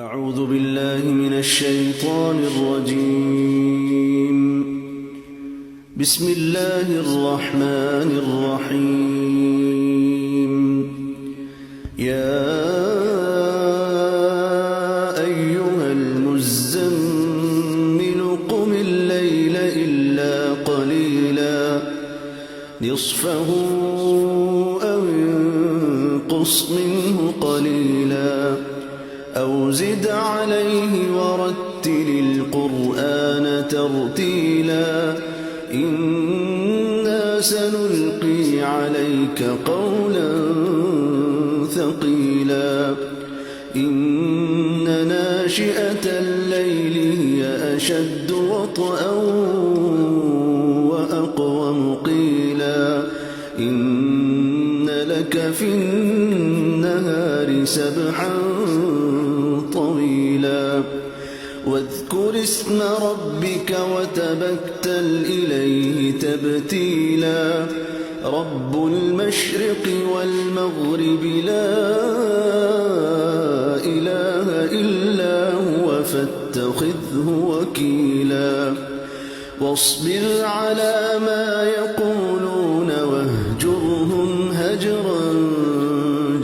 أعوذ بالله من الشيطان الرجيم. بسم الله الرحمن الرحيم. يا أيها المزمل قم الليل إلا قليلا نصفه أو انقص منه قليلا أو زد عليه ورتل القرآن ترتيلا إنا سنلقي عليك قولا ثقيلا إن ناشئة الليل هي أشد وطئا وأقوم قيلا إن لك في النهار سبحا طويلا واذكر اسم ربك وتبتل إليه تبتيلا رب المشرق والمغرب لا إله إلا هو فاتخذه وكيلا واصبر على ما يقولون واهجرهم هجرا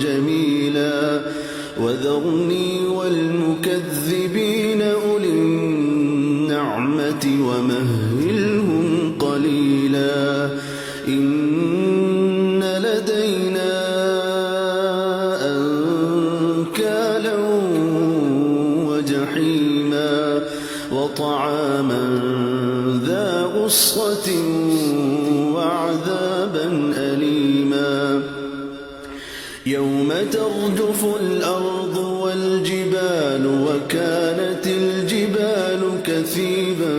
جميلا وذرني والمكذبين أولي النعمة ومهلهم قليلا إن لدينا أنكالا وجحيما وطعاما ذا غصة وعذابا أليما يوم ترجف الأرض والجبال وكانت الجبال كثيبا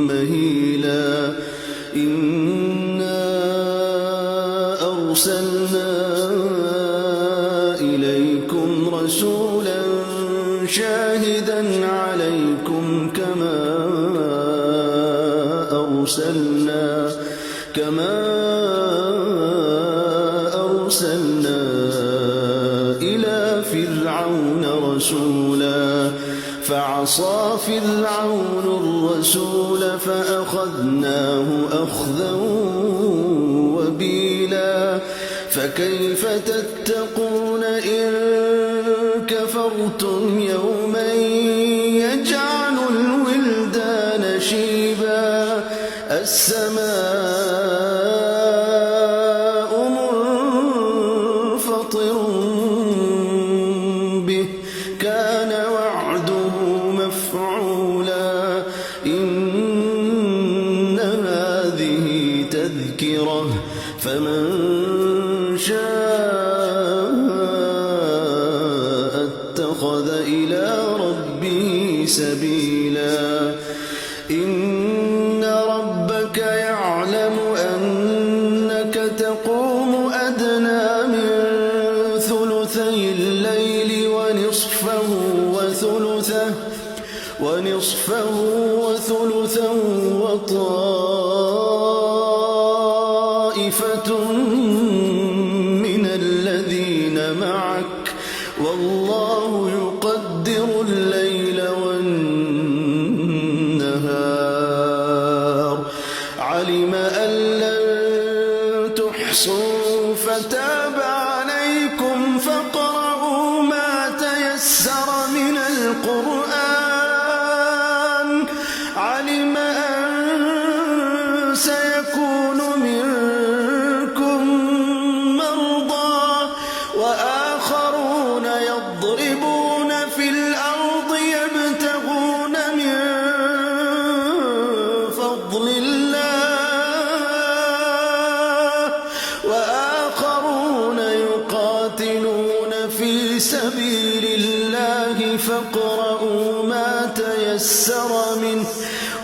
مهيلا إنا أرسلنا إليكم رسولا شاهدا عليكم كما أرسلنا إلى فرعون رسولا فعصى فرعون الرسول فأخذناه أخذا وبيلا فكيف تتقون إن كفرتم يوما يجعل الولدان شيبا السماء منفطر به كان وعده مفعولا إن هذه تذكرة فمن شاء اتخذ إلى ربه سبيلا إن ربك يعلم أنك تقوم أدنى من ثلثي الليل ونصفه وثلثه وطائفة من الذين معك والله يقدر الليل والنهار علم أن لن تحصوا فتاب عليكم فاقرؤوا ما تيسر من القرآن علم أن سيكون منكم مرضى وآخرون يضربون في الأرض يبتغون من فضل الله وآخرون يقاتلون في سبيل الله فاقرؤوا ما تيسر منه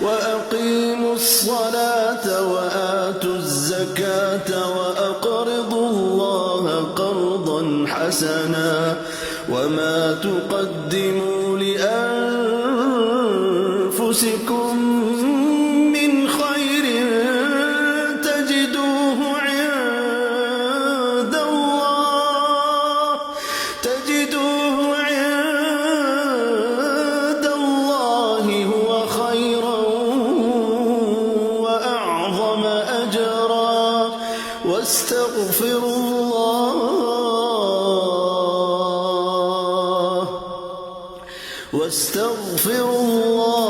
وأقيموا الصلاة وآتوا الزكاة وأقرضوا الله قرضا حسنا وما تقدموا لأنفسكم من خير تجدوه عند الله واستغفروا الله